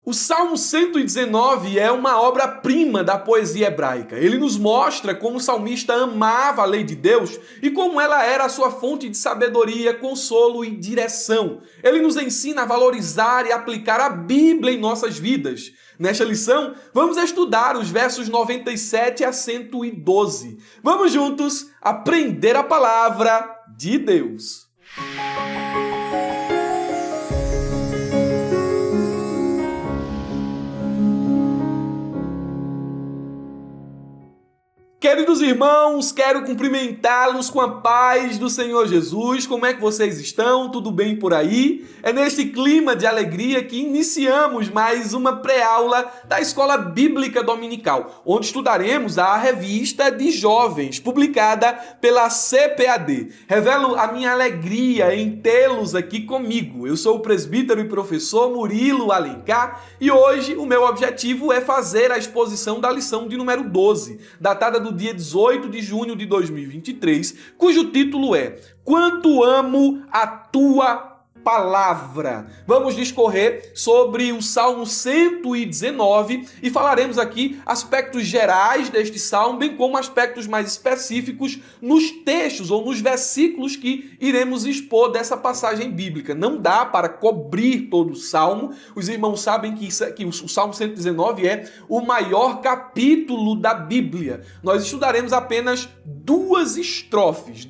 O Salmo 119 é uma obra-prima da poesia hebraica. Ele nos mostra como o salmista amava a lei de Deus e como ela era a sua fonte de sabedoria, consolo e direção. Ele nos ensina a valorizar e aplicar a Bíblia em nossas vidas. Nesta lição, vamos estudar os versos 97 a 112. Vamos juntos aprender a palavra de Deus. Queridos irmãos, quero cumprimentá-los com a paz do Senhor Jesus. Como é que vocês estão? Tudo bem por aí? É neste clima de alegria que iniciamos mais uma pré-aula da Escola Bíblica Dominical, onde estudaremos a revista de jovens, publicada pela CPAD. Revelo a minha alegria em tê-los aqui comigo. Eu sou o presbítero e professor Murilo Alencar e hoje o meu objetivo é fazer a exposição da lição de número 12, datada do dia 18 de junho de 2023, cujo título é Quanto Amo a Tua Palavra. Vamos discorrer sobre o Salmo 119 e falaremos aqui aspectos gerais deste salmo, bem como aspectos mais específicos nos textos ou nos versículos que iremos expor dessa passagem bíblica. Não dá para cobrir todo o salmo. Os irmãos sabem que o Salmo 119 é o maior capítulo da Bíblia. Nós estudaremos apenas duas estrofes,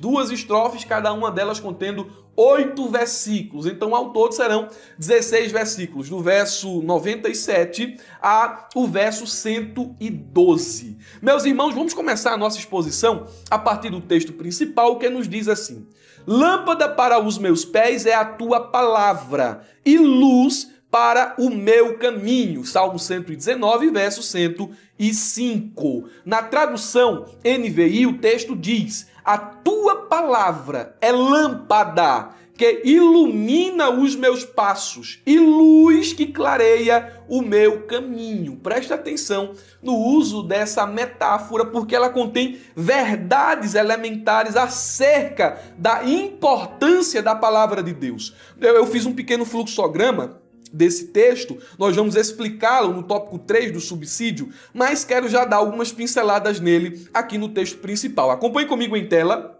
cada uma delas contendo 8 versículos. Então, ao todo serão 16 versículos, do verso 97 a o verso 112. Meus irmãos, vamos começar a nossa exposição a partir do texto principal, que nos diz assim: Lâmpada para os meus pés é a tua palavra, e luz para o meu caminho. Salmo 119, verso 105. Na tradução NVI, o texto diz: a tua palavra é lâmpada que ilumina os meus passos e luz que clareia o meu caminho. Presta atenção no uso dessa metáfora, porque ela contém verdades elementares acerca da importância da palavra de Deus. Eu fiz um pequeno fluxograma desse texto, nós vamos explicá-lo no tópico 3 do subsídio, mas quero já dar algumas pinceladas nele aqui no texto principal. Acompanhe comigo em tela.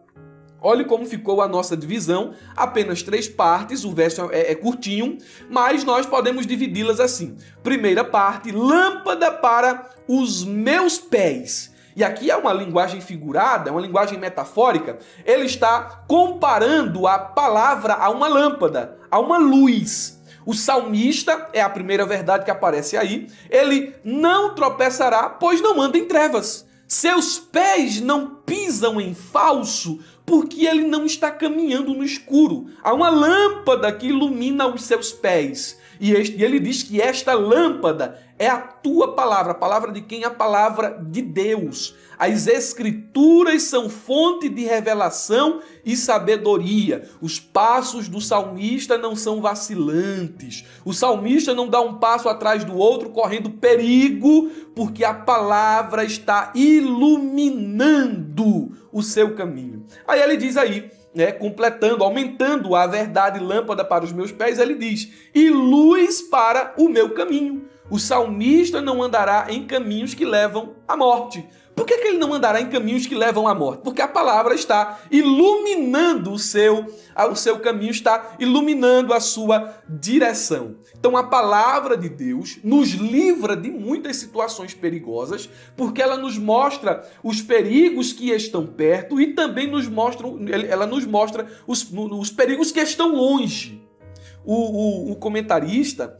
Olhe como ficou a nossa divisão, apenas 3 partes, o verso é curtinho, mas nós podemos dividi-las assim. Primeira parte, lâmpada para os meus pés. E aqui é uma linguagem figurada, é uma linguagem metafórica. Ele está comparando a palavra a uma lâmpada, a uma luz. O salmista, é a primeira verdade que aparece aí, ele não tropeçará, pois não anda em trevas. Seus pés não pisam em falso, porque ele não está caminhando no escuro. Há uma lâmpada que ilumina os seus pés. E ele diz que esta lâmpada é a tua palavra. A palavra de quem? A palavra de Deus. As escrituras são fonte de revelação e sabedoria. Os passos do salmista não são vacilantes. O salmista não dá um passo atrás do outro correndo perigo, porque a palavra está iluminando o seu caminho. Aí ele diz aí, completando, aumentando a verdade lâmpada para os meus pés, ele diz, e luz para o meu caminho. O salmista não andará em caminhos que levam à morte. Por que ele não andará em caminhos que levam à morte? Porque a palavra está iluminando o seu caminho, está iluminando a sua direção. Então a palavra de Deus nos livra de muitas situações perigosas, porque ela nos mostra os perigos que estão perto e também ela nos mostra os perigos que estão longe. O comentarista,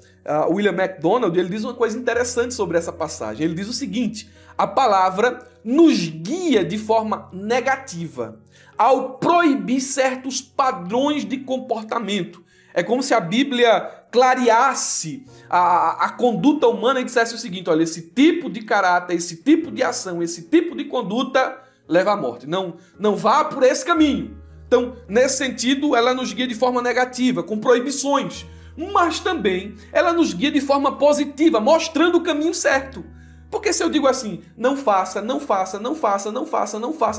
William MacDonald, ele diz uma coisa interessante sobre essa passagem. Ele diz o seguinte: a palavra nos guia de forma negativa ao proibir certos padrões de comportamento. É como se a Bíblia clareasse a conduta humana e dissesse o seguinte: olha, esse tipo de caráter, esse tipo de ação, esse tipo de conduta leva à morte. Não vá por esse caminho. Então, nesse sentido, ela nos guia de forma negativa, com proibições, mas também ela nos guia de forma positiva, mostrando o caminho certo. Porque se eu digo assim, não faça,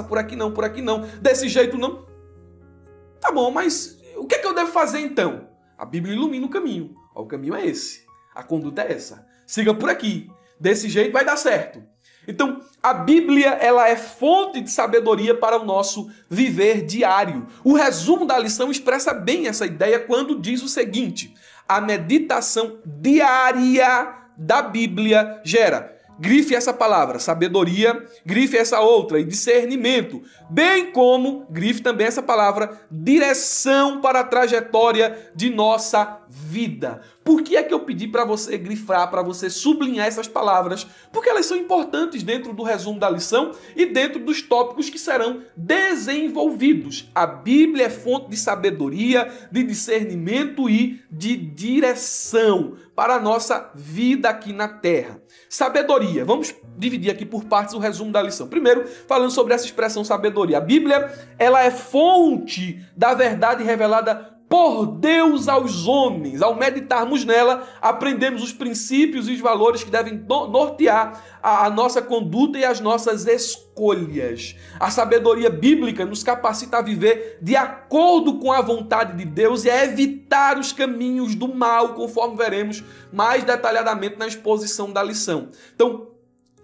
por aqui não, desse jeito não, tá bom, mas o que é que eu devo fazer então? A Bíblia ilumina o caminho. O caminho é esse. A conduta é essa. Siga por aqui. Desse jeito vai dar certo. Então, a Bíblia, ela é fonte de sabedoria para o nosso viver diário. O resumo da lição expressa bem essa ideia quando diz o seguinte: a meditação diária da Bíblia gera, grife essa palavra, sabedoria, grife essa outra, e discernimento, bem como, grife também essa palavra, direção para a trajetória de nossa vida. Por que é que eu pedi para você grifar, para você sublinhar essas palavras? Porque elas são importantes dentro do resumo da lição e dentro dos tópicos que serão desenvolvidos. A Bíblia é fonte de sabedoria, de discernimento e de direção para a nossa vida aqui na Terra. Sabedoria. Vamos dividir aqui por partes o resumo da lição. Primeiro, falando sobre essa expressão sabedoria. A Bíblia, ela é fonte da verdade revelada por Deus aos homens. Ao meditarmos nela, aprendemos os princípios e os valores que devem nortear a nossa conduta e as nossas escolhas. A sabedoria bíblica nos capacita a viver de acordo com a vontade de Deus e a evitar os caminhos do mal, conforme veremos mais detalhadamente na exposição da lição. Então,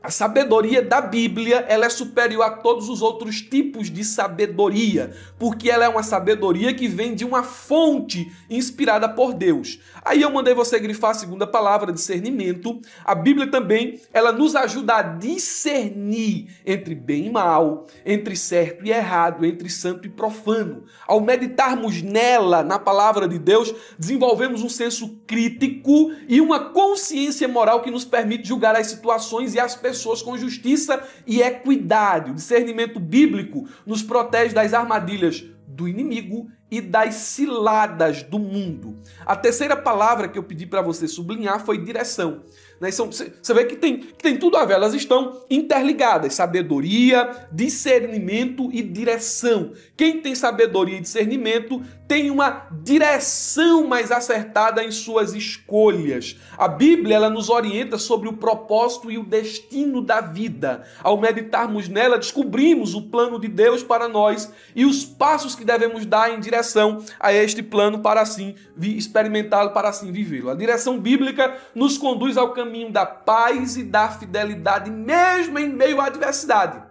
a sabedoria da Bíblia, ela é superior a todos os outros tipos de sabedoria, porque ela é uma sabedoria que vem de uma fonte inspirada por Deus. Aí eu mandei você grifar a segunda palavra, discernimento. A Bíblia também, ela nos ajuda a discernir entre bem e mal, entre certo e errado, entre santo e profano. Ao meditarmos nela, na palavra de Deus, desenvolvemos um senso crítico e uma consciência moral que nos permite julgar as situações e as pessoas com justiça e equidade. O discernimento bíblico nos protege das armadilhas do inimigo e das ciladas do mundo. A terceira palavra que eu pedi para você sublinhar foi direção. Você vê que tem tudo a ver, elas estão interligadas. Sabedoria, discernimento e direção. Quem tem sabedoria e discernimento tem uma direção mais acertada em suas escolhas. A Bíblia, ela nos orienta sobre o propósito e o destino da vida. Ao meditarmos nela, descobrimos o plano de Deus para nós e os passos que devemos dar em direção a este plano para assim experimentá-lo, para assim vivê-lo. A direção bíblica nos conduz ao caminho da paz e da fidelidade, mesmo em meio à adversidade.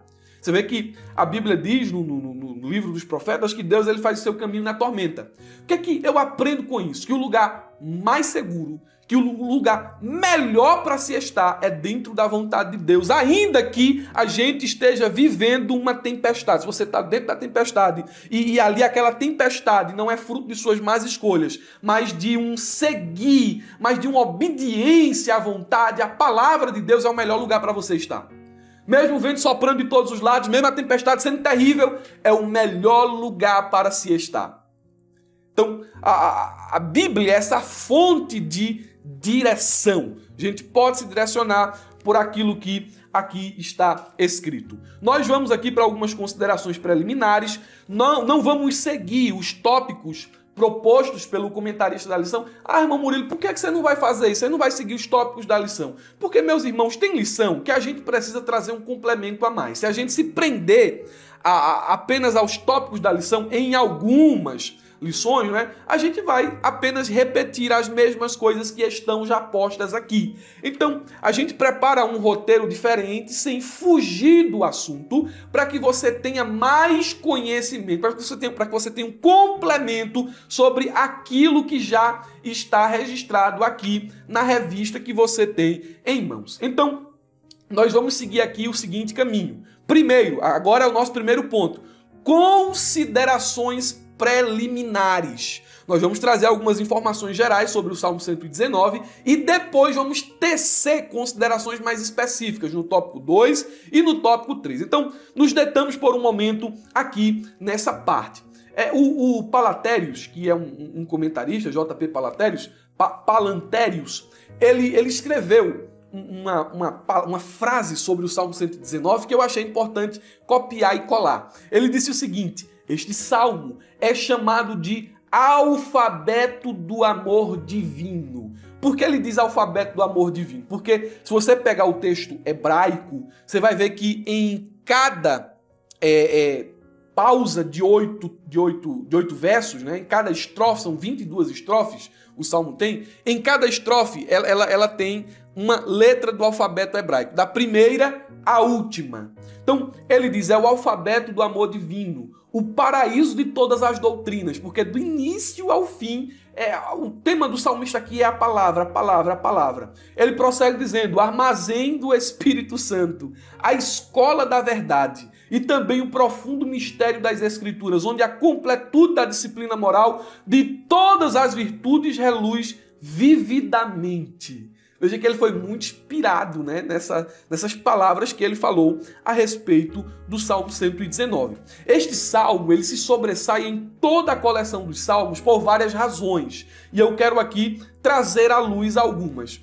Você vê que a Bíblia diz no livro dos profetas que Deus ele faz o seu caminho na tormenta. O que é que eu aprendo com isso? Que o lugar mais seguro, que o lugar melhor para se estar é dentro da vontade de Deus, ainda que a gente esteja vivendo uma tempestade. Se você está dentro da tempestade e ali aquela tempestade não é fruto de suas más escolhas, mas de um seguir, mas de uma obediência à vontade, à palavra de Deus é o melhor lugar para você estar. Mesmo o vento soprando de todos os lados, mesmo a tempestade sendo terrível, é o melhor lugar para se estar. Então, a Bíblia é essa fonte de direção. A gente pode se direcionar por aquilo que aqui está escrito. Nós vamos aqui para algumas considerações preliminares. Não vamos seguir os tópicos propostos pelo comentarista da lição. Irmão Murilo, por que você não vai fazer isso? Você não vai seguir os tópicos da lição? Porque, meus irmãos, tem lição que a gente precisa trazer um complemento a mais. Se a gente se prender apenas aos tópicos da lição em algumas lições, né, a gente vai apenas repetir as mesmas coisas que estão já postas aqui. Então, a gente prepara um roteiro diferente, sem fugir do assunto, para que você tenha mais conhecimento, para que você tenha um complemento sobre aquilo que já está registrado aqui na revista que você tem em mãos. Então, nós vamos seguir aqui o seguinte caminho. Primeiro, agora é o nosso primeiro ponto, considerações preliminares. Nós vamos trazer algumas informações gerais sobre o Salmo 119 e depois vamos tecer considerações mais específicas no tópico 2 e no tópico 3. Então, nos detamos por um momento aqui nessa parte. O Palatérios, que é um comentarista, J.P. Palantérios, ele escreveu uma frase sobre o Salmo 119 que eu achei importante copiar e colar. Ele disse o seguinte: este salmo é chamado de alfabeto do amor divino. Por que ele diz alfabeto do amor divino? Porque se você pegar o texto hebraico, você vai ver que em cada pausa de oito versos, né? Em cada estrofe, são 22 estrofes, o Salmo tem. Em cada estrofe, ela tem uma letra do alfabeto hebraico, da primeira à última. Então, ele diz, é o alfabeto do amor divino, o paraíso de todas as doutrinas, porque do início ao fim, o tema do salmista aqui é a palavra, a palavra, a palavra. Ele prossegue dizendo, armazém do Espírito Santo, a escola da verdade, e também o profundo mistério das Escrituras, onde a completude da disciplina moral de todas as virtudes reluz vividamente. Veja que ele foi muito inspirado, né, nessas palavras que ele falou a respeito do Salmo 119. Este salmo ele se sobressai em toda a coleção dos salmos por várias razões. E eu quero aqui trazer à luz algumas.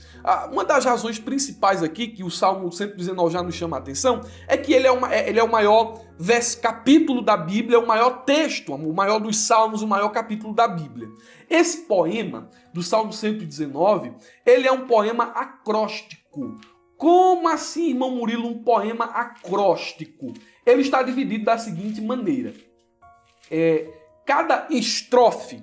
Uma das razões principais aqui, que o Salmo 119 já nos chama a atenção, é que ele é o maior capítulo da Bíblia, o maior texto, o maior dos salmos, o maior capítulo da Bíblia. Esse poema do Salmo 119, ele é um poema acróstico. Como assim, irmão Murilo, um poema acróstico? Ele está dividido da seguinte maneira. Cada estrofe,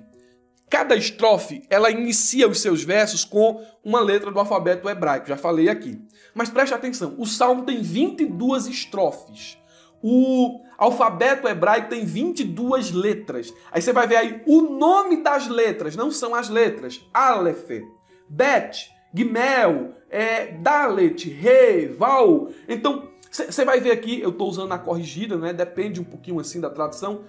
ela inicia os seus versos com uma letra do alfabeto hebraico, já falei aqui. Mas preste atenção, o Salmo tem 22 estrofes. O alfabeto hebraico tem 22 letras. Aí você vai ver aí o nome das letras, não são as letras. Aleph, Bet, Gimel, Dalet, Re, Val. Então, você vai ver aqui, eu estou usando a corrigida, né? Depende um pouquinho assim da tradução,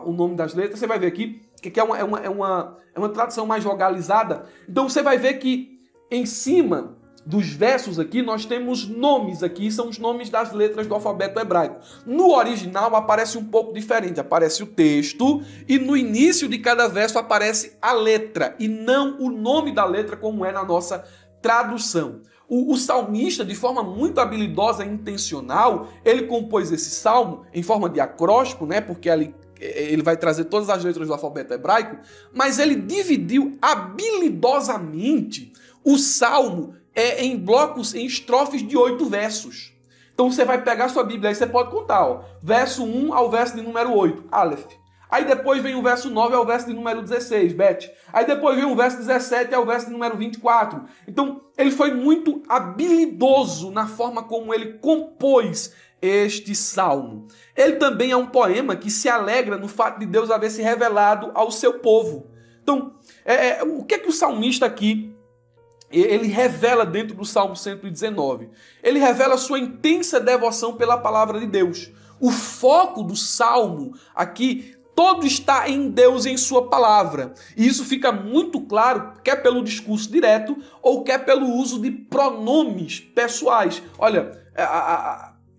o nome das letras. Você vai ver aqui que é uma tradução mais vogalizada. Então você vai ver que em cima dos versos aqui nós temos nomes aqui, são os nomes das letras do alfabeto hebraico. No original aparece um pouco diferente, aparece o texto e no início de cada verso aparece a letra e não o nome da letra como é na nossa tradução. O salmista, de forma muito habilidosa e intencional, ele compôs esse salmo em forma de acróstico, né? Porque ele vai trazer todas as letras do alfabeto hebraico, mas ele dividiu habilidosamente o salmo em blocos, em estrofes de 8 versos. Então você vai pegar a sua Bíblia, aí você pode contar, verso 1 ao verso de número 8, Aleph. Aí depois vem o verso 9 ao verso de número 16, Bet. Aí depois vem o verso 17 ao verso de número 24. Então, ele foi muito habilidoso na forma como ele compôs este salmo. Ele também é um poema que se alegra no fato de Deus haver se revelado ao seu povo. Então, o que é que o salmista aqui ele revela dentro do Salmo 119? Ele revela sua intensa devoção pela palavra de Deus. O foco do salmo aqui todo está em Deus e em sua palavra. E isso fica muito claro, quer pelo discurso direto ou quer pelo uso de pronomes pessoais. Olha,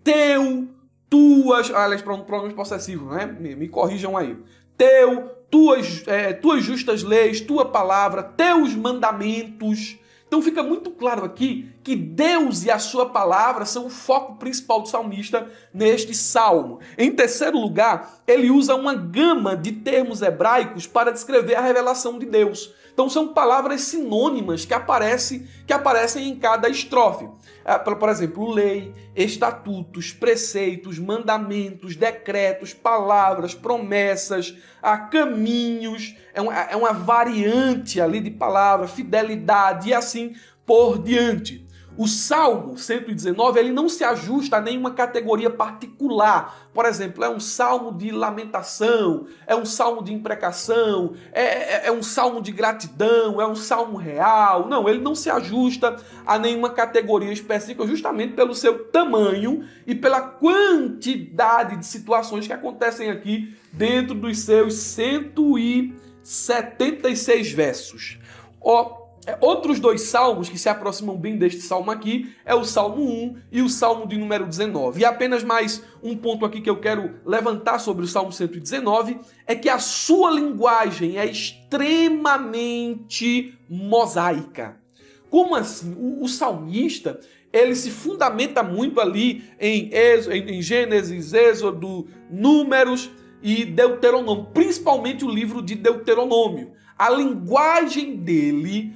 teu, tuas, aliás, pronomes possessivos, né? Me corrijam aí. Teu, tuas justas leis, tua palavra, teus mandamentos. Então fica muito claro aqui que Deus e a sua palavra são o foco principal do salmista neste salmo. Em terceiro lugar, ele usa uma gama de termos hebraicos para descrever a revelação de Deus. Então são palavras sinônimas que aparecem em cada estrofe. Por exemplo, lei, estatutos, preceitos, mandamentos, decretos, palavras, promessas, caminhos. É uma variante ali de palavra, fidelidade e assim por diante. O Salmo 119, ele não se ajusta a nenhuma categoria particular. Por exemplo, é um salmo de lamentação, é um salmo de imprecação, é um salmo de gratidão, é um salmo real. Não, ele não se ajusta a nenhuma categoria específica, justamente pelo seu tamanho e pela quantidade de situações que acontecem aqui dentro dos seus 176 versos. Outros dois salmos que se aproximam bem deste salmo aqui é o Salmo 1 e o Salmo de número 19. E apenas mais um ponto aqui que eu quero levantar sobre o Salmo 119 é que a sua linguagem é extremamente mosaica. Como assim? O salmista, ele se fundamenta muito ali em Gênesis, Êxodo, Números e Deuteronômio, principalmente o livro de Deuteronômio. A linguagem dele,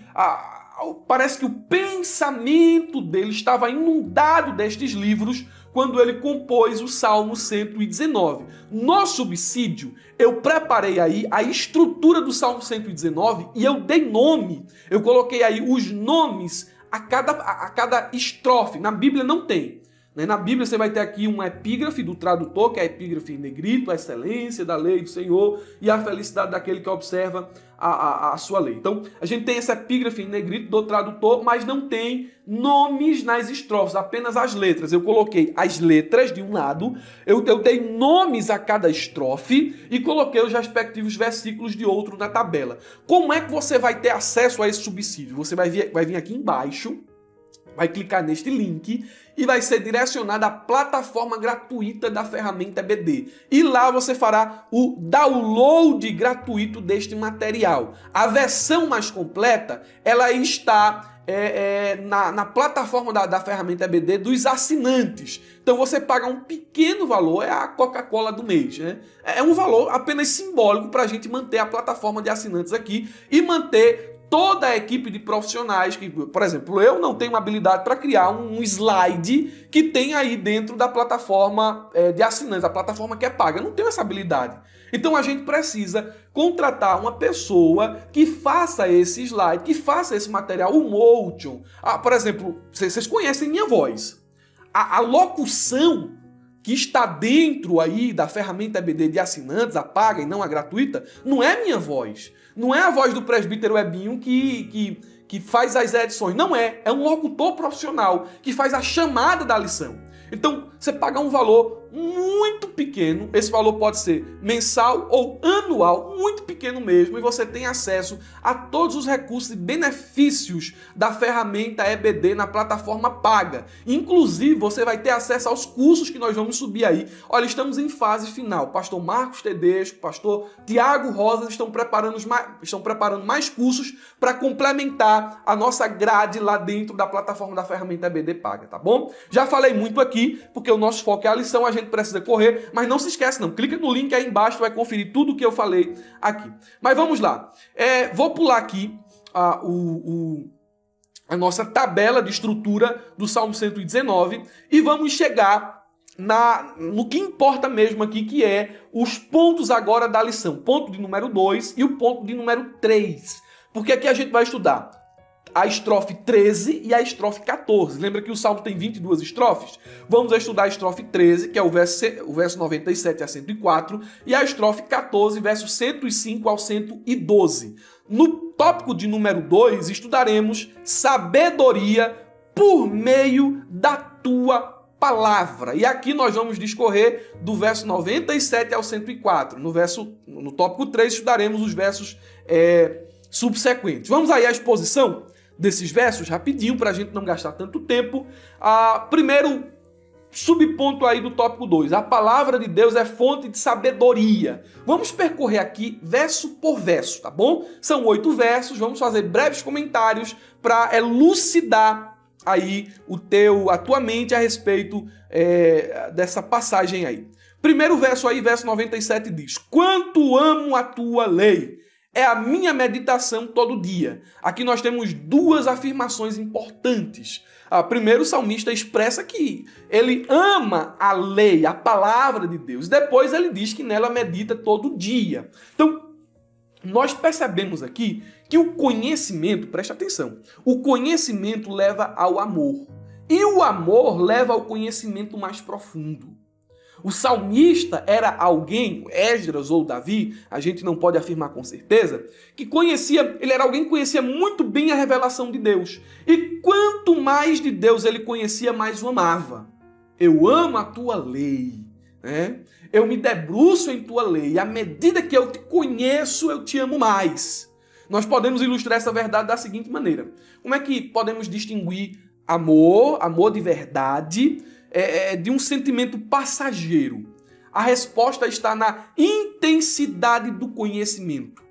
parece que o pensamento dele estava inundado destes livros quando ele compôs o Salmo 119. No subsídio, eu preparei aí a estrutura do Salmo 119 e eu dei nome, eu coloquei aí os nomes a cada estrofe. Na Bíblia não tem. Na Bíblia você vai ter aqui uma epígrafe do tradutor, que é a epígrafe em negrito, a excelência da lei do Senhor e a felicidade daquele que observa a sua lei. Então, a gente tem essa epígrafe em negrito do tradutor, mas não tem nomes nas estrofes, apenas as letras. Eu coloquei as letras de um lado, eu dei nomes a cada estrofe e coloquei os respectivos versículos de outro na tabela. Como é que você vai ter acesso a esse subsídio? Você vai vir aqui embaixo, vai clicar neste link e vai ser direcionado à plataforma gratuita da ferramenta EBD. E lá você fará o download gratuito deste material. A versão mais completa, ela está na plataforma da ferramenta EBD dos assinantes. Então você paga um pequeno valor, é a Coca-Cola do mês, né? É um valor apenas simbólico para a gente manter a plataforma de assinantes aqui e manter toda a equipe de profissionais que, por exemplo, eu não tenho habilidade para criar um slide que tem aí dentro da plataforma de assinantes, a plataforma que é paga. Eu não tenho essa habilidade. Então a gente precisa contratar uma pessoa que faça esse slide, que faça esse material, o Motion. Por exemplo, vocês conhecem minha voz. A locução que está dentro aí da ferramenta EBD de assinantes, a paga e não a gratuita, não é minha voz. Não é a voz do presbítero Ebinho que faz as edições. Não é. É um locutor profissional que faz a chamada da lição. Então, você paga um valor muito pequeno, esse valor pode ser mensal ou anual, muito pequeno mesmo, e você tem acesso a todos os recursos e benefícios da ferramenta EBD na plataforma paga. Inclusive, você vai ter acesso aos cursos que nós vamos subir aí. Olha, estamos em fase final. Pastor Marcos Tedesco, pastor Tiago Rosas estão preparando mais cursos para complementar a nossa grade lá dentro da plataforma da ferramenta EBD paga, tá bom? Já falei muito aqui, porque o nosso foco é a lição, a gente precisa correr, mas não se esquece não, clica no link aí embaixo, vai conferir tudo o que eu falei aqui. Mas vamos lá, vou pular aqui a nossa tabela de estrutura do Salmo 119 e vamos chegar no que importa mesmo aqui, que é os pontos agora da lição, ponto de número 2 e o ponto de número 3, porque aqui a gente vai estudar a estrofe 13 e a estrofe 14. Lembra que o Salmo tem 22 estrofes? Vamos estudar a estrofe 13, que é o verso 97 a 104, e a estrofe 14, verso 105 ao 112. No tópico de número 2, estudaremos sabedoria por meio da tua palavra. E aqui nós vamos discorrer do verso 97 ao 104. No tópico 3, estudaremos os versos subsequentes. Vamos aí à exposição desses versos rapidinho para a gente não gastar tanto tempo. Primeiro subponto aí do tópico 2, a palavra de Deus é fonte de sabedoria. Vamos percorrer aqui verso por verso, tá bom? São 8 versos, vamos fazer breves comentários para elucidar aí a tua mente a respeito dessa passagem aí. Primeiro verso aí, verso 97 diz: quanto amo a tua lei, é a minha meditação todo dia. Aqui nós temos duas afirmações importantes. Primeiro, o salmista expressa que ele ama a lei, a palavra de Deus. Depois ele diz que nela medita todo dia. Então, nós percebemos aqui que o conhecimento, presta atenção, o conhecimento leva ao amor. E o amor leva ao conhecimento mais profundo. O salmista era alguém, Esdras ou Davi, a gente não pode afirmar com certeza, ele era alguém que conhecia muito bem a revelação de Deus. E quanto mais de Deus ele conhecia, mais o amava. Eu amo a tua lei, né? Eu me debruço em tua lei, e à medida que eu te conheço, eu te amo mais. Nós podemos ilustrar essa verdade da seguinte maneira. Como é que podemos distinguir amor de verdade, de um sentimento passageiro? A resposta está na intensidade do conhecimento.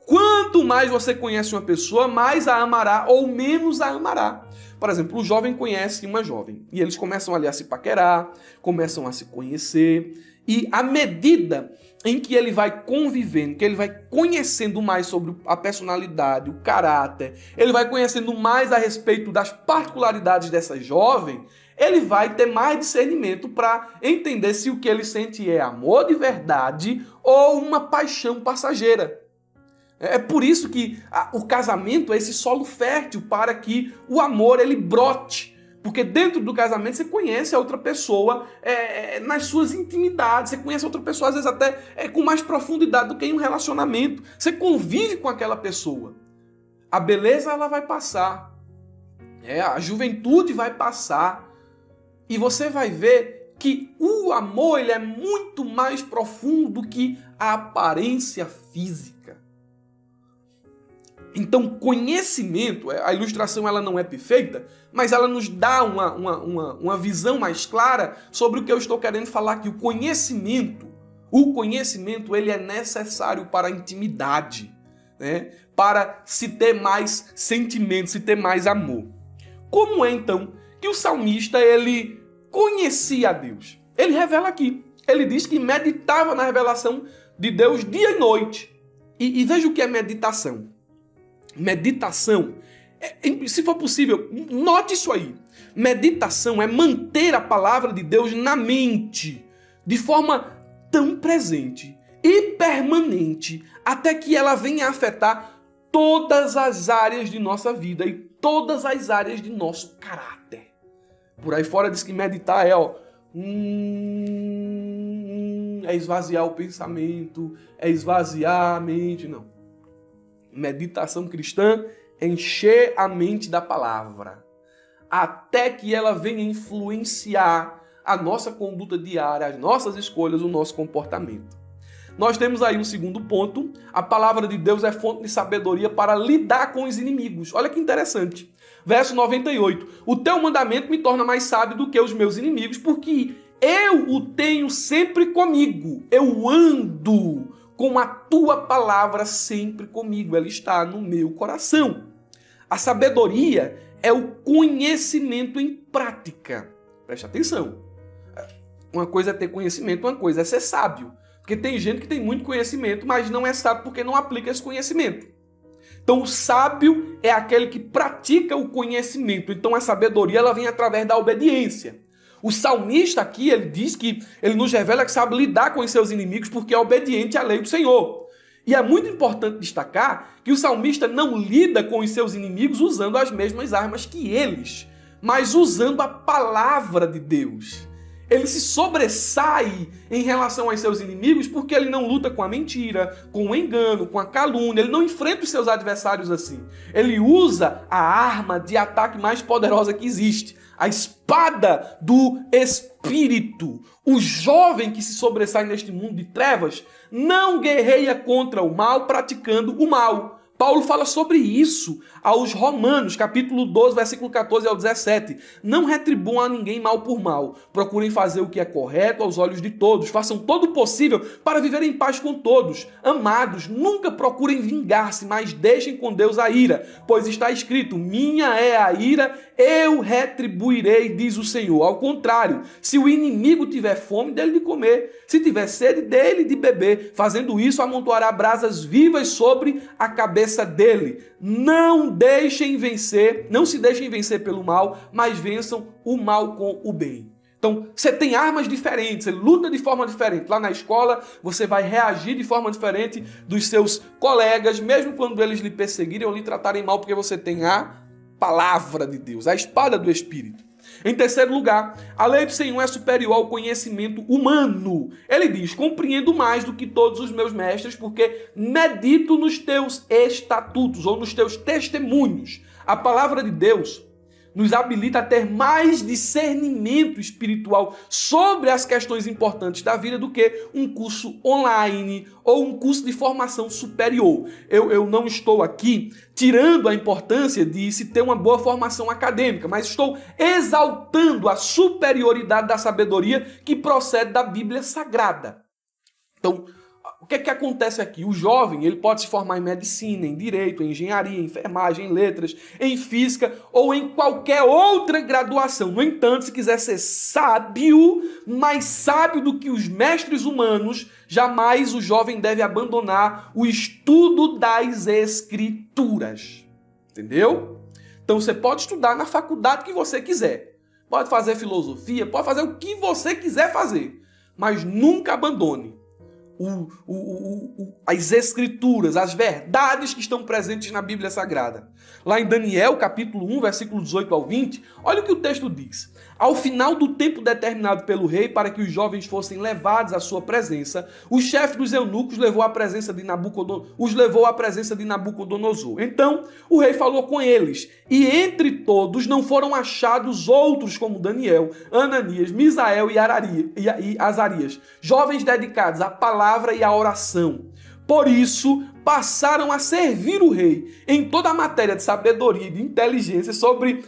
Quanto mais você conhece uma pessoa, mais a amará ou menos a amará. Por exemplo, o jovem conhece uma jovem e eles começam ali a se paquerar, começam a se conhecer, e à medida em que ele vai convivendo, que ele vai conhecendo mais sobre a personalidade, o caráter, ele vai conhecendo mais a respeito das particularidades dessa jovem, ele vai ter mais discernimento para entender se o que ele sente é amor de verdade ou uma paixão passageira. É por isso que o casamento é esse solo fértil para que o amor ele brote. Porque dentro do casamento você conhece a outra pessoa nas suas intimidades, você conhece a outra pessoa às vezes até com mais profundidade do que em um relacionamento. Você convive com aquela pessoa. A beleza ela vai passar, a juventude vai passar e você vai ver que o amor ele é muito mais profundo do que a aparência física. Então, conhecimento, a ilustração ela não é perfeita, mas ela nos dá uma visão mais clara sobre o que eu estou querendo falar aqui. O conhecimento ele é necessário para a intimidade, né? Para se ter mais sentimento, se ter mais amor. Como é, então, que o salmista ele conhecia a Deus? Ele revela aqui. Ele diz que meditava na revelação de Deus dia e noite. E veja o que é meditação. Meditação, se for possível, note isso aí. Meditação é manter a palavra de Deus na mente, de forma tão presente e permanente, até que ela venha a afetar todas as áreas de nossa vida e todas as áreas de nosso caráter. Por aí fora diz que meditar é esvaziar o pensamento, é esvaziar a mente, não. Meditação cristã é encher a mente da palavra, até que ela venha influenciar a nossa conduta diária, as nossas escolhas, o nosso comportamento. Nós temos aí um segundo ponto, a palavra de Deus é fonte de sabedoria para lidar com os inimigos. Olha que interessante. Verso 98, o teu mandamento me torna mais sábio do que os meus inimigos, porque eu o tenho sempre comigo, eu ando com a tua palavra sempre comigo, ela está no meu coração. A sabedoria é o conhecimento em prática. Preste atenção. Uma coisa é ter conhecimento, uma coisa é ser sábio. Porque tem gente que tem muito conhecimento, mas não é sábio porque não aplica esse conhecimento. Então o sábio é aquele que pratica o conhecimento. Então a sabedoria ela vem através da obediência. O salmista aqui, ele diz que ele nos revela que sabe lidar com os seus inimigos porque é obediente à lei do Senhor. E é muito importante destacar que o salmista não lida com os seus inimigos usando as mesmas armas que eles, mas usando a palavra de Deus. Ele se sobressai em relação aos seus inimigos porque ele não luta com a mentira, com o engano, com a calúnia, ele não enfrenta os seus adversários assim. Ele usa a arma de ataque mais poderosa que existe, a espada do Espírito. O jovem que se sobressai neste mundo de trevas não guerreia contra o mal praticando o mal. Paulo fala sobre isso aos Romanos, capítulo 12, versículo 14 ao 17. Não retribuam a ninguém mal por mal. Procurem fazer o que é correto aos olhos de todos. Façam todo o possível para viver em paz com todos. Amados, nunca procurem vingar-se, mas deixem com Deus a ira. Pois está escrito, minha é a ira, eu retribuirei, diz o Senhor. Ao contrário, se o inimigo tiver fome, dele de comer. Se tiver sede, dele de beber. Fazendo isso, amontoará brasas vivas sobre a cabeça dele. Não se deixem vencer pelo mal, mas vençam o mal com o bem. Então, você tem armas diferentes, você luta de forma diferente. Lá na escola, você vai reagir de forma diferente dos seus colegas, mesmo quando eles lhe perseguirem ou lhe tratarem mal, porque você tem a palavra de Deus, a espada do Espírito. Em terceiro lugar, a lei do Senhor é superior ao conhecimento humano. Ele diz, compreendo mais do que todos os meus mestres, porque medito nos teus estatutos ou nos teus testemunhos. A palavra de Deus nos habilita a ter mais discernimento espiritual sobre as questões importantes da vida do que um curso online ou um curso de formação superior. Eu não estou aqui tirando a importância de se ter uma boa formação acadêmica, mas estou exaltando a superioridade da sabedoria que procede da Bíblia Sagrada. Então, o que é que acontece aqui? O jovem, ele pode se formar em medicina, em direito, em engenharia, em enfermagem, em letras, em física ou em qualquer outra graduação. No entanto, se quiser ser sábio, mais sábio do que os mestres humanos, jamais o jovem deve abandonar o estudo das Escrituras. Entendeu? Então você pode estudar na faculdade que você quiser. Pode fazer filosofia, pode fazer o que você quiser fazer. Mas nunca abandone as Escrituras, as verdades que estão presentes na Bíblia Sagrada. Lá em Daniel, capítulo 1, versículo 18 ao 20, olha o que o texto diz. Ao final do tempo determinado pelo rei para que os jovens fossem levados à sua presença, o chefe dos eunucos os levou à presença de Nabucodonosor. Então, o rei falou com eles, e entre todos não foram achados outros como Daniel, Ananias, Misael e Azarias, jovens dedicados à palavra e à oração. Por isso, passaram a servir o rei em toda a matéria de sabedoria e de inteligência sobre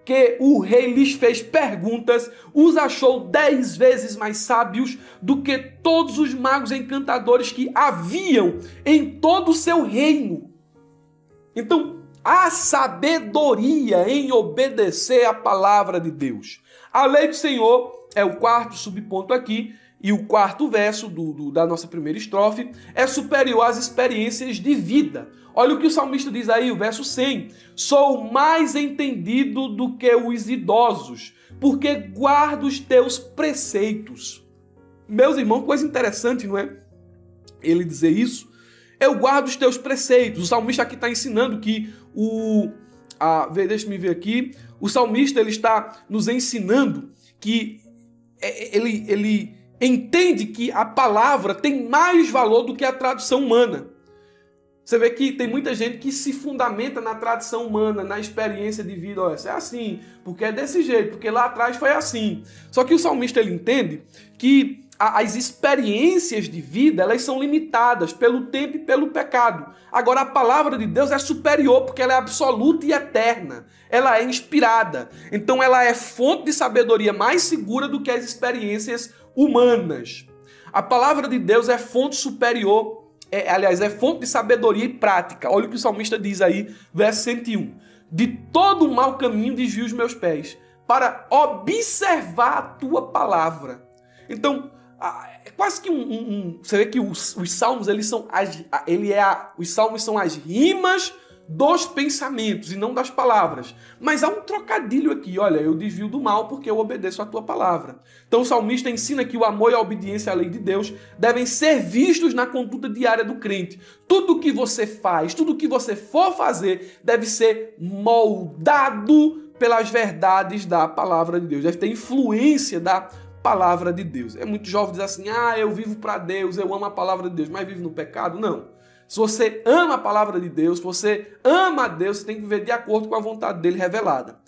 que o rei lhes fez perguntas, os achou 10 vezes mais sábios do que todos os magos encantadores que haviam em todo o seu reino. Então, há sabedoria em obedecer à palavra de Deus. A lei do Senhor é o quarto subponto aqui, e o quarto verso da nossa primeira estrofe é superior às experiências de vida. Olha o que o salmista diz aí, o verso 100. Sou mais entendido do que os idosos, porque guardo os teus preceitos. Meus irmãos, coisa interessante, não é? Ele dizer isso. Eu guardo os teus preceitos. O salmista aqui está ensinando que deixa-me ver aqui. O salmista ele está nos ensinando que ele entende que a palavra tem mais valor do que a tradução humana. Você vê que tem muita gente que se fundamenta na tradição humana, na experiência de vida. Olha, é assim, porque é desse jeito, porque lá atrás foi assim. Só que o salmista ele entende que as experiências de vida elas são limitadas pelo tempo e pelo pecado. Agora, a palavra de Deus é superior porque ela é absoluta e eterna. Ela é inspirada. Então, ela é fonte de sabedoria mais segura do que as experiências humanas. A palavra de Deus é fonte superior, é fonte de sabedoria e prática. Olha o que o salmista diz aí, verso 101. De todo o mau caminho desvio os meus pés, para observar a tua palavra. Então, é quase que você vê que os salmos, os salmos são as rimas dos pensamentos e não das palavras. Mas há um trocadilho aqui, olha, eu desvio do mal porque eu obedeço a tua palavra. Então o salmista ensina que o amor e a obediência à lei de Deus devem ser vistos na conduta diária do crente. Tudo que você faz, tudo que você for fazer, deve ser moldado pelas verdades da palavra de Deus. Deve ter influência da palavra de Deus. É muito jovem dizer assim, eu vivo para Deus, eu amo a palavra de Deus, mas vivo no pecado? Não. Se você ama a palavra de Deus, se você ama a Deus, você tem que viver de acordo com a vontade dele revelada.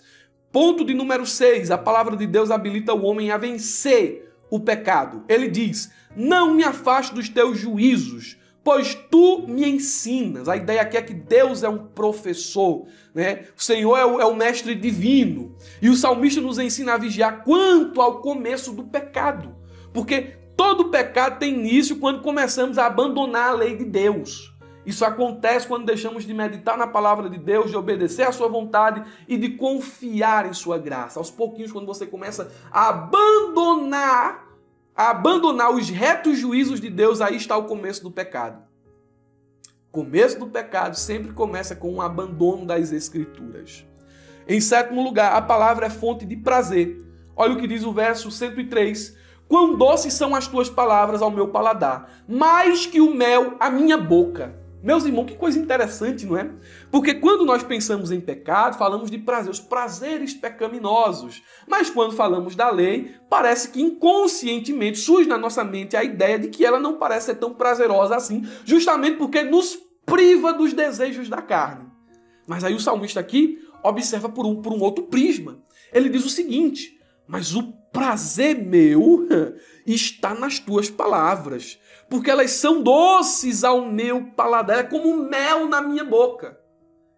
Ponto de número 6, a palavra de Deus habilita o homem a vencer o pecado. Ele diz, não me afaste dos teus juízos, pois tu me ensinas. A ideia aqui é que Deus é um professor, né? O Senhor é o mestre divino. E o salmista nos ensina a vigiar quanto ao começo do pecado. Porque todo pecado tem início quando começamos a abandonar a lei de Deus. Isso acontece quando deixamos de meditar na palavra de Deus, de obedecer à sua vontade e de confiar em sua graça. Aos pouquinhos, quando você começa a abandonar os retos juízos de Deus, aí está o começo do pecado. O começo do pecado sempre começa com um abandono das Escrituras. Em sétimo lugar, a palavra é fonte de prazer. Olha o que diz o verso 103. Quão doces são as tuas palavras ao meu paladar, mais que o mel à minha boca. Meus irmãos, que coisa interessante, não é? Porque quando nós pensamos em pecado, falamos de prazer, os prazeres pecaminosos. Mas quando falamos da lei, parece que inconscientemente surge na nossa mente a ideia de que ela não parece ser tão prazerosa assim, justamente porque nos priva dos desejos da carne. Mas aí o salmista aqui observa por um outro prisma. Ele diz o seguinte, mas o prazer meu está nas tuas palavras, porque elas são doces ao meu paladar, é como mel na minha boca.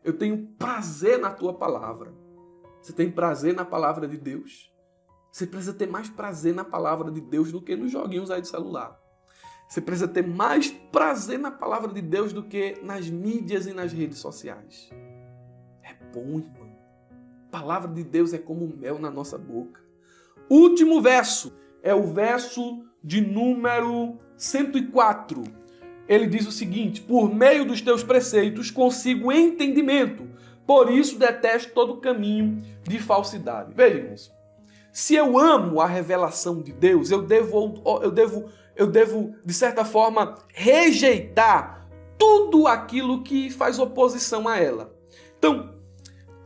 Eu tenho prazer na tua palavra. Você tem prazer na palavra de Deus? Você precisa ter mais prazer na palavra de Deus do que nos joguinhos aí de celular. Você precisa ter mais prazer na palavra de Deus do que nas mídias e nas redes sociais. É bom, irmão. A palavra de Deus é como mel na nossa boca. Último verso é o verso de número 104. Ele diz o seguinte: por meio dos teus preceitos consigo entendimento, por isso detesto todo caminho de falsidade. Veja, irmãos, se eu amo a revelação de Deus, eu devo, de certa forma, rejeitar tudo aquilo que faz oposição a ela. Então,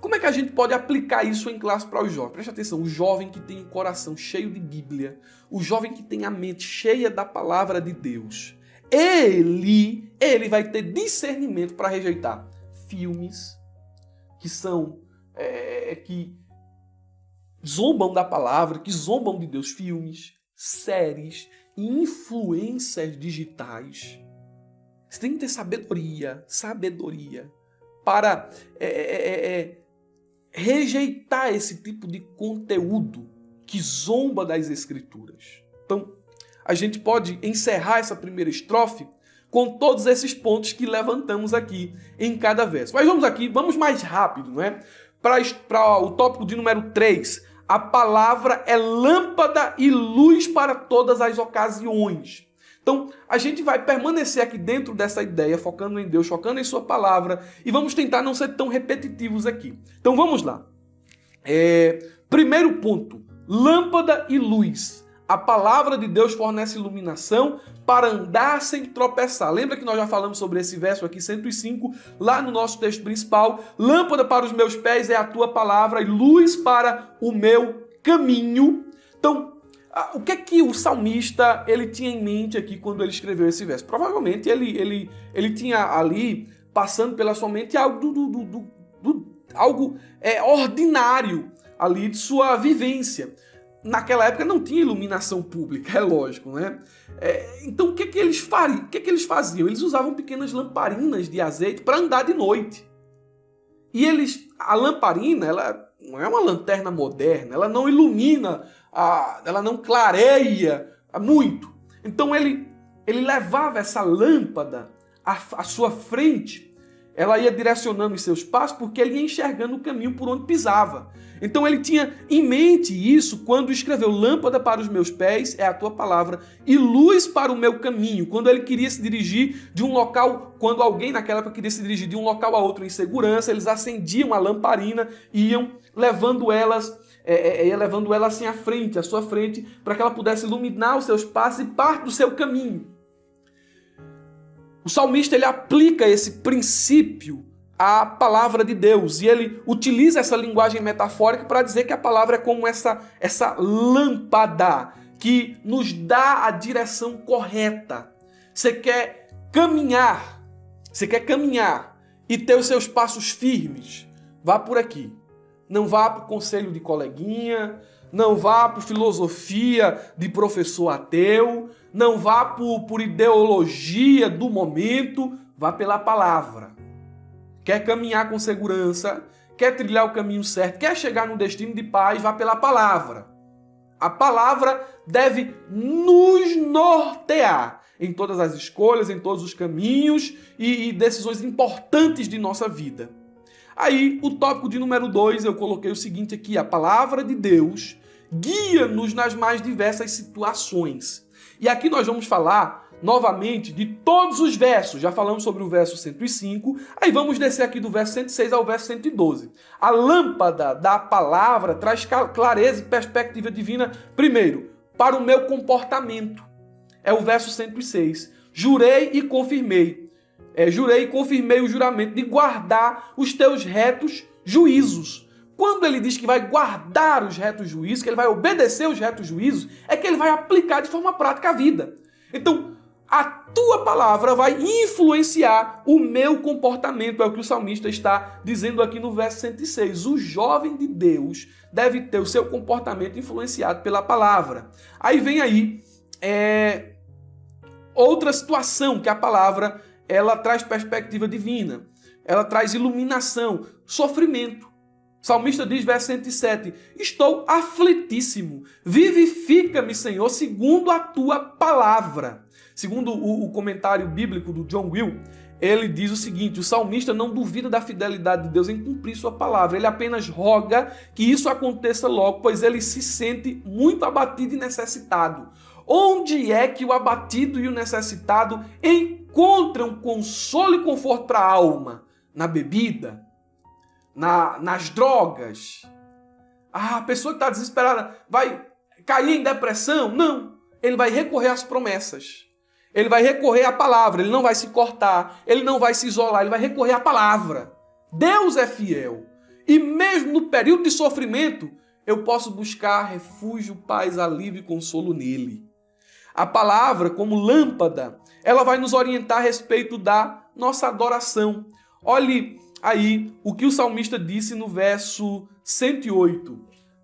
como é que a gente pode aplicar isso em classe para os jovens? Preste atenção, o jovem que tem um coração cheio de Bíblia, o jovem que tem a mente cheia da palavra de Deus, ele vai ter discernimento para rejeitar filmes que são, que zombam da palavra, que zombam de Deus, filmes, séries e influências digitais. Você tem que ter sabedoria para rejeitar esse tipo de conteúdo que zomba das Escrituras. Então, a gente pode encerrar essa primeira estrofe com todos esses pontos que levantamos aqui em cada verso. Mas vamos mais rápido, não é? Para o tópico de número 3, a palavra é lâmpada e luz para todas as ocasiões. Então, a gente vai permanecer aqui dentro dessa ideia, focando em Deus, focando em sua palavra, e vamos tentar não ser tão repetitivos aqui. Então, vamos lá. Primeiro ponto, lâmpada e luz. A palavra de Deus fornece iluminação para andar sem tropeçar. Lembra que nós já falamos sobre esse verso aqui, 105, lá no nosso texto principal? Lâmpada para os meus pés é a tua palavra e luz para o meu caminho. Então, o que é que o salmista ele tinha em mente aqui quando ele escreveu esse verso? Provavelmente ele tinha ali, passando pela sua mente, algo ordinário ali de sua vivência. Naquela época não tinha iluminação pública, é lógico, né? Então o que é que eles faziam? Eles usavam pequenas lamparinas de azeite para andar de noite. E a lamparina, ela não é uma lanterna moderna, ela não ilumina, ela não clareia muito. Então ele levava essa lâmpada à sua frente, ela ia direcionando os seus passos porque ele ia enxergando o caminho por onde pisava. Então ele tinha em mente isso quando escreveu: lâmpada para os meus pés é a tua palavra e luz para o meu caminho. Quando ele queria se dirigir de um local, quando alguém naquela época queria se dirigir de um local a outro em segurança, eles acendiam a lamparina e iam levando elas assim à sua frente, para que ela pudesse iluminar os seus passos e parte do seu caminho. O salmista ele aplica esse princípio à palavra de Deus e ele utiliza essa linguagem metafórica para dizer que a palavra é como essa lâmpada que nos dá a direção correta. Você quer caminhar e ter os seus passos firmes, vá por aqui. Não vá para o conselho de coleguinha, não vá por filosofia de professor ateu, não vá por ideologia do momento, vá pela palavra. Quer caminhar com segurança, quer trilhar o caminho certo, quer chegar no destino de paz, vá pela palavra. A palavra deve nos nortear em todas as escolhas, em todos os caminhos e decisões importantes de nossa vida. Aí, o tópico de número 2, eu coloquei o seguinte aqui: a palavra de Deus guia-nos nas mais diversas situações. E aqui nós vamos falar novamente de todos os versos. Já falamos sobre o verso 105, aí vamos descer aqui do verso 106 ao verso 112. A lâmpada da palavra traz clareza e perspectiva divina, primeiro, para o meu comportamento. É o verso 106. Jurei e confirmei o juramento de guardar os teus retos juízos. Quando ele diz que vai guardar os retos juízos, que ele vai obedecer os retos juízos, é que ele vai aplicar de forma prática a vida. Então, a tua palavra vai influenciar o meu comportamento, é o que o salmista está dizendo aqui no verso 106. O jovem de Deus deve ter o seu comportamento influenciado pela palavra. Aí vem outra situação que a palavra ela traz perspectiva divina, ela traz iluminação, sofrimento. O salmista diz, verso 107, estou aflitíssimo, vivifica-me, Senhor, segundo a tua palavra. Segundo o comentário bíblico do John Will, ele diz o seguinte, o salmista não duvida da fidelidade de Deus em cumprir sua palavra, ele apenas roga que isso aconteça logo, pois ele se sente muito abatido e necessitado. Onde é que o abatido e o necessitado encontram consolo e conforto para a alma? Na bebida? Nas drogas? A pessoa que está desesperada vai cair em depressão? Não. Ele vai recorrer às promessas. Ele vai recorrer à palavra. Ele não vai se cortar. Ele não vai se isolar. Ele vai recorrer à palavra. Deus é fiel. E mesmo no período de sofrimento, eu posso buscar refúgio, paz, alívio e consolo nele. A palavra, como lâmpada, ela vai nos orientar a respeito da nossa adoração. Olhe aí o que o salmista disse no verso 108.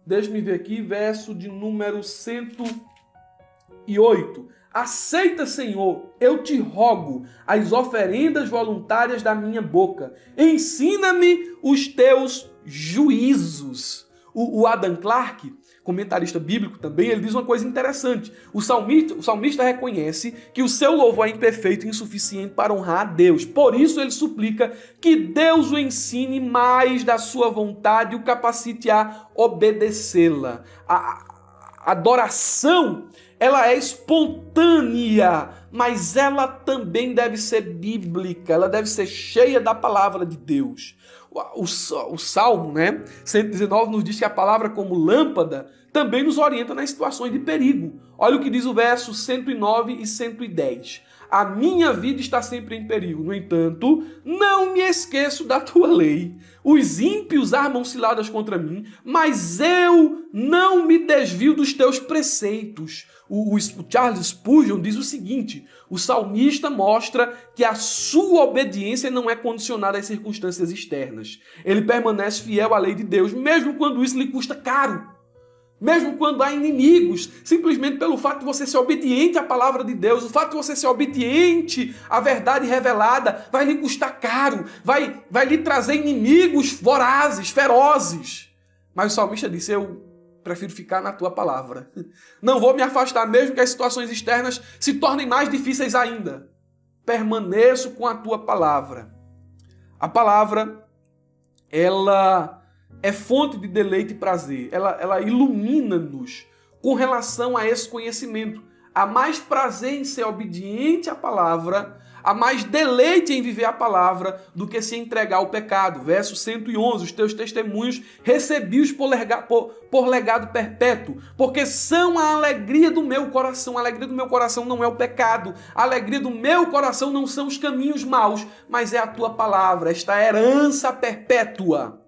Deixe-me ver aqui, verso de número 108. Aceita, Senhor, eu te rogo, as oferendas voluntárias da minha boca. Ensina-me os teus juízos. O Adam Clarke, comentarista bíblico também, ele diz uma coisa interessante. O salmista reconhece que o seu louvor é imperfeito e insuficiente para honrar a Deus. Por isso ele suplica que Deus o ensine mais da sua vontade e o capacite a obedecê-la. A adoração, ela é espontânea, mas ela também deve ser bíblica, ela deve ser cheia da palavra de Deus. O Salmo, 119, nos diz que a palavra como lâmpada também nos orienta nas situações de perigo. Olha o que diz o verso 109 e 110. A minha vida está sempre em perigo, no entanto, não me esqueço da tua lei. Os ímpios armam ciladas contra mim, mas eu não me desvio dos teus preceitos. O Charles Spurgeon diz o seguinte, o salmista mostra que a sua obediência não é condicionada às circunstâncias externas. Ele permanece fiel à lei de Deus, mesmo quando isso lhe custa caro. Mesmo quando há inimigos, simplesmente pelo fato de você ser obediente à palavra de Deus, o fato de você ser obediente à verdade revelada, vai lhe custar caro, vai lhe trazer inimigos vorazes, ferozes. Mas o salmista disse, eu prefiro ficar na tua palavra. Não vou me afastar, mesmo que as situações externas se tornem mais difíceis ainda. Permaneço com a tua palavra. A palavra, ela é fonte de deleite e prazer. Ela ilumina-nos com relação a esse conhecimento. Há mais prazer em ser obediente à palavra, há mais deleite em viver a palavra do que se entregar ao pecado. Verso 111, os teus testemunhos recebi-os por legado perpétuo, porque são a alegria do meu coração. A alegria do meu coração não é o pecado. A alegria do meu coração não são os caminhos maus, mas é a tua palavra, esta herança perpétua.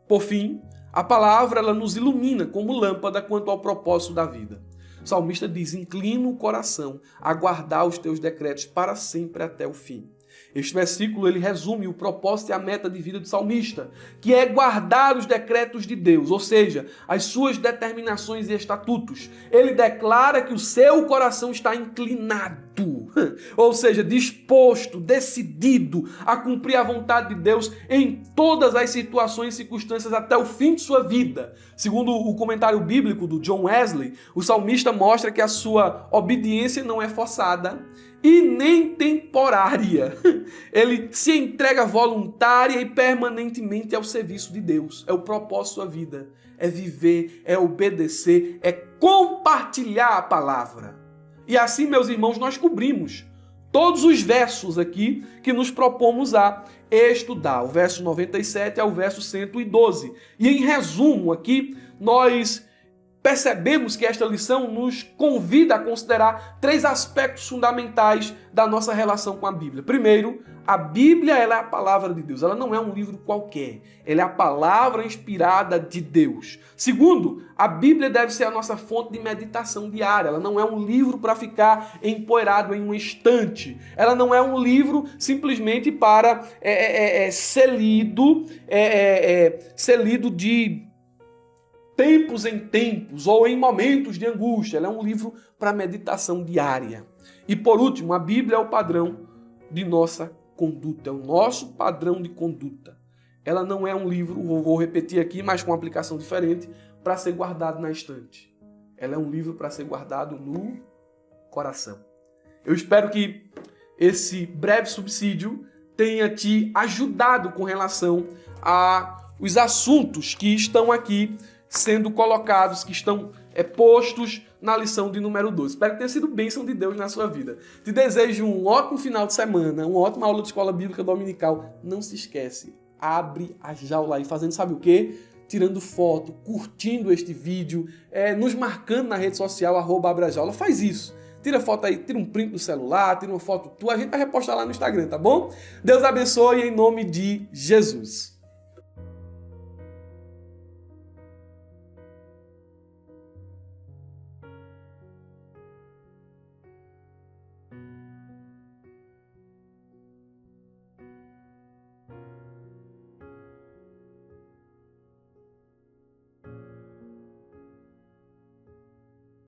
Por fim, a palavra ela nos ilumina como lâmpada quanto ao propósito da vida. O salmista diz, inclina o coração a guardar os teus decretos para sempre até o fim. Este versículo ele resume o propósito e a meta de vida do salmista, que é guardar os decretos de Deus, ou seja, as suas determinações e estatutos. Ele declara que o seu coração está inclinado, ou seja, disposto, decidido a cumprir a vontade de Deus em todas as situações e circunstâncias até o fim de sua vida. Segundo o comentário bíblico do John Wesley, o salmista mostra que a sua obediência não é forçada e nem temporária. Ele se entrega voluntária e permanentemente ao serviço de Deus. É o propósito da vida. É viver, é obedecer, é compartilhar a palavra. E assim, meus irmãos, nós cobrimos todos os versos aqui que nos propomos a estudar. O verso 97 ao verso 112. E em resumo aqui, nós percebemos que esta lição nos convida a considerar 3 aspectos fundamentais da nossa relação com a Bíblia. Primeiro, a Bíblia ela é a palavra de Deus, ela não é um livro qualquer, ela é a palavra inspirada de Deus. Segundo, a Bíblia deve ser a nossa fonte de meditação diária, ela não é um livro para ficar empoeirado em um estante, ela não é um livro simplesmente para ser lido de tempos em tempos ou em momentos de angústia. Ela é um livro para meditação diária. E por último, a Bíblia é o padrão de nossa conduta, é o nosso padrão de conduta. ela não é um livro, vou repetir aqui, mas com uma aplicação diferente, para ser guardado na estante. Ela é um livro para ser guardado no coração. Eu espero que esse breve subsídio tenha te ajudado com relação aos assuntos que estão aqui sendo colocados, que estão postos na lição de número 12. Espero que tenha sido bênção de Deus na sua vida. Te desejo um ótimo final de semana, uma ótima aula de escola bíblica dominical. Não se esquece, abre a jaula aí, fazendo sabe o quê? Tirando foto, curtindo este vídeo, nos marcando na rede social, @abrajaula. Faz isso. Tira foto aí, tira um print do celular, tira uma foto tua, a gente vai repostar lá no Instagram, tá bom? Deus abençoe em nome de Jesus.